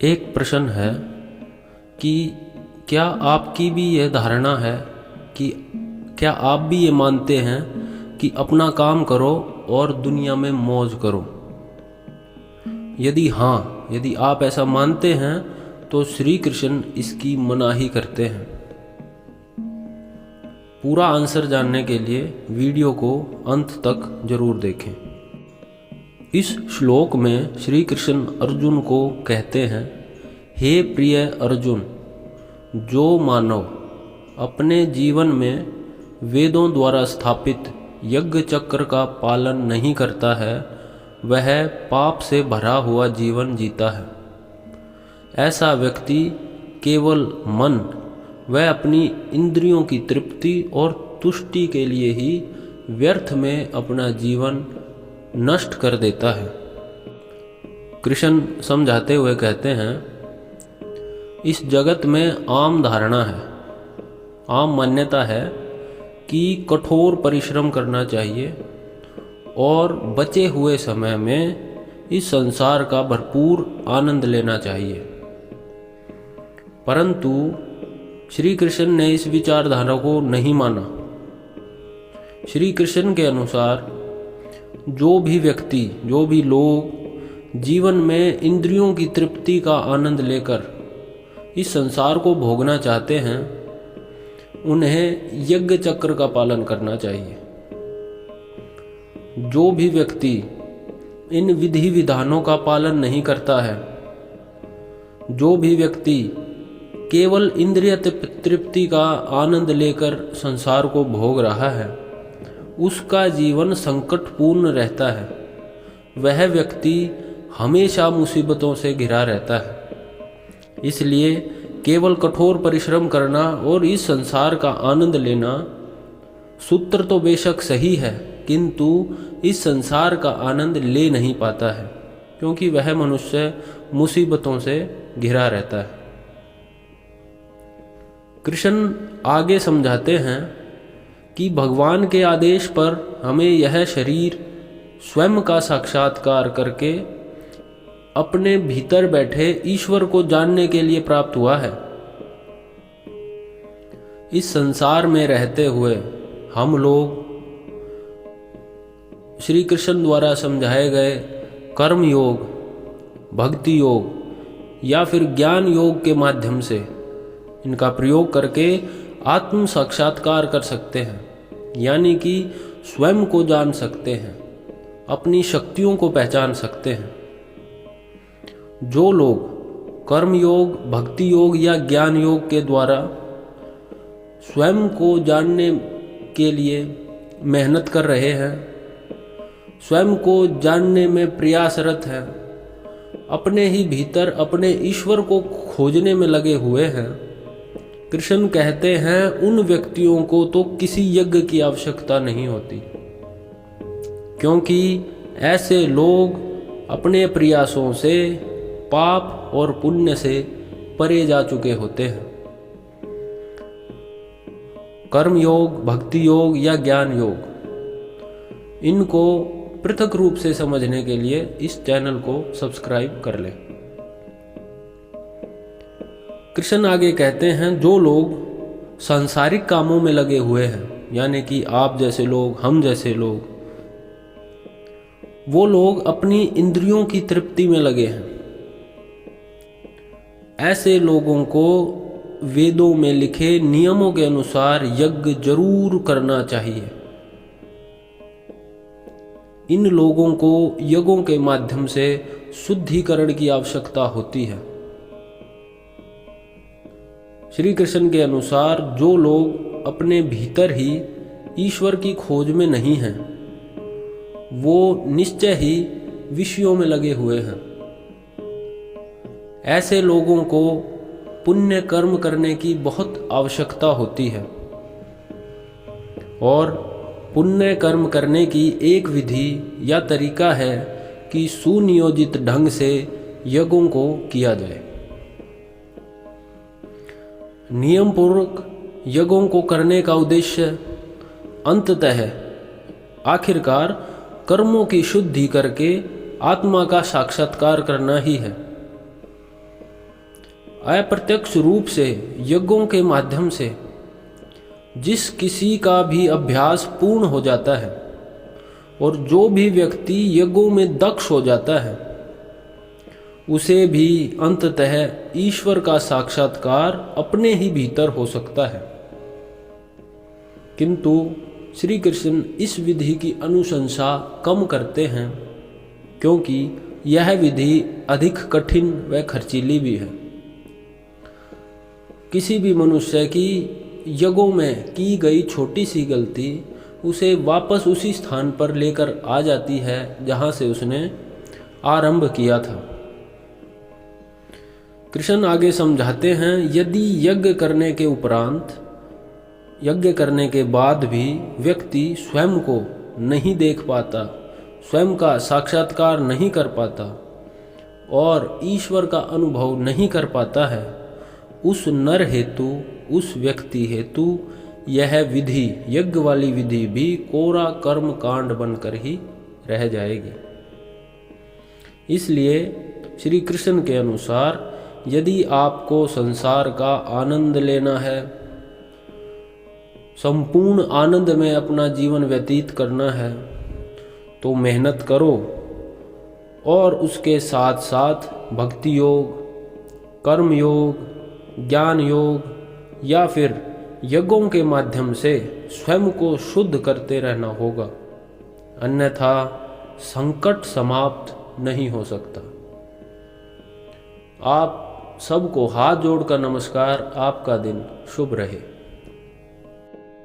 एक प्रश्न है कि क्या आपकी भी यह धारणा है कि क्या आप भी ये मानते हैं कि अपना काम करो और दुनिया में मौज करो? यदि आप ऐसा मानते हैं तो श्री कृष्ण इसकी मनाही करते हैं। पूरा आंसर जानने के लिए वीडियो को अंत तक जरूर देखें। इस श्लोक में श्री कृष्ण अर्जुन को कहते हैं, हे प्रिय अर्जुन, जो मानव अपने जीवन में वेदों द्वारा स्थापित यज्ञ चक्र का पालन नहीं करता है, वह पाप से भरा हुआ जीवन जीता है। ऐसा व्यक्ति केवल मन व अपनी इंद्रियों की तृप्ति और तुष्टि के लिए ही व्यर्थ में अपना जीवन नष्ट कर देता है। कृष्ण समझाते हुए कहते हैं, इस जगत में आम धारणा है, आम मान्यता है कि कठोर परिश्रम करना चाहिए और बचे हुए समय में इस संसार का भरपूर आनंद लेना चाहिए। परंतु श्री कृष्ण ने इस विचारधारा को नहीं माना। श्री कृष्ण के अनुसार जो भी व्यक्ति, जो भी लोग जीवन में इंद्रियों की तृप्ति का आनंद लेकर इस संसार को भोगना चाहते हैं, उन्हें यज्ञ चक्र का पालन करना चाहिए। जो भी व्यक्ति इन विधि विधानों का पालन नहीं करता है, जो भी व्यक्ति केवल इंद्रिय तृप्ति का आनंद लेकर संसार को भोग रहा है, उसका जीवन संकटपूर्ण रहता है। वह व्यक्ति हमेशा मुसीबतों से घिरा रहता है। इसलिए केवल कठोर परिश्रम करना और इस संसार का आनंद लेना सूत्र तो बेशक सही है, किंतु इस संसार का आनंद ले नहीं पाता है, क्योंकि वह मनुष्य मुसीबतों से घिरा रहता है। कृष्ण आगे समझाते हैं कि भगवान के आदेश पर हमें यह शरीर स्वयं का साक्षात्कार करके अपने भीतर बैठे ईश्वर को जानने के लिए प्राप्त हुआ है। इस संसार में रहते हुए हम लोग श्री कृष्ण द्वारा समझाए गए कर्म योग, भक्ति योग या फिर ज्ञान योग के माध्यम से इनका प्रयोग करके आत्म साक्षात्कार कर सकते हैं, यानी कि स्वयं को जान सकते हैं, अपनी शक्तियों को पहचान सकते हैं। जो लोग कर्म योग, भक्ति योग या ज्ञान योग के द्वारा स्वयं को जानने के लिए मेहनत कर रहे हैं, स्वयं को जानने में प्रयासरत हैं, अपने ही भीतर अपने ईश्वर को खोजने में लगे हुए हैं, कृष्ण कहते हैं उन व्यक्तियों को तो किसी यज्ञ की आवश्यकता नहीं होती, क्योंकि ऐसे लोग अपने प्रयासों से पाप और पुण्य से परे जा चुके होते हैं। कर्म योग, भक्ति योग या ज्ञान योग, इनको पृथक रूप से समझने के लिए इस चैनल को सब्सक्राइब कर लें। कृष्ण आगे कहते हैं, जो लोग सांसारिक कामों में लगे हुए हैं, यानी कि आप जैसे लोग, हम जैसे लोग, वो लोग अपनी इंद्रियों की तृप्ति में लगे हैं। ऐसे लोगों को वेदों में लिखे नियमों के अनुसार यज्ञ जरूर करना चाहिए। इन लोगों को यज्ञों के माध्यम से शुद्धिकरण की आवश्यकता होती है। श्री कृष्ण के अनुसार जो लोग अपने भीतर ही ईश्वर की खोज में नहीं हैं, वो निश्चय ही विषयों में लगे हुए हैं। ऐसे लोगों को पुण्य कर्म करने की बहुत आवश्यकता होती है, और पुण्य कर्म करने की एक विधि या तरीका है कि सुनियोजित ढंग से यज्ञों को किया जाए। नियम पूर्वक यज्ञों को करने का उद्देश्य अंततः आखिरकार कर्मों की शुद्धि करके आत्मा का साक्षात्कार करना ही है। अप्रत्यक्ष रूप से यज्ञों के माध्यम से जिस किसी का भी अभ्यास पूर्ण हो जाता है और जो भी व्यक्ति यज्ञों में दक्ष हो जाता है, उसे भी अंततः ईश्वर का साक्षात्कार अपने ही भीतर हो सकता है। किंतु श्री कृष्ण इस विधि की अनुशंसा कम करते हैं, क्योंकि यह विधि अधिक कठिन व खर्चीली भी है। किसी भी मनुष्य की यज्ञों में की गई छोटी सी गलती उसे वापस उसी स्थान पर लेकर आ जाती है जहां से उसने आरंभ किया था। कृष्ण आगे समझाते हैं, यदि यज्ञ करने के उपरांत, यज्ञ करने के बाद भी व्यक्ति स्वयं को नहीं देख पाता, स्वयं का साक्षात्कार नहीं कर पाता और ईश्वर का अनुभव नहीं कर पाता है, उस नर हेतु, उस व्यक्ति हेतु यह विधि, यज्ञ वाली विधि भी कोरा कर्म कांड बनकर ही रह जाएगी। इसलिए श्री कृष्ण के अनुसार यदि आपको संसार का आनंद लेना है, संपूर्ण आनंद में अपना जीवन व्यतीत करना है, तो मेहनत करो और उसके साथ साथ भक्ति योग, कर्म योग, ज्ञान योग या फिर यज्ञों के माध्यम से स्वयं को शुद्ध करते रहना होगा, अन्यथा संकट समाप्त नहीं हो सकता। आप सबको हाथ जोड़कर नमस्कार। आपका दिन शुभ रहे।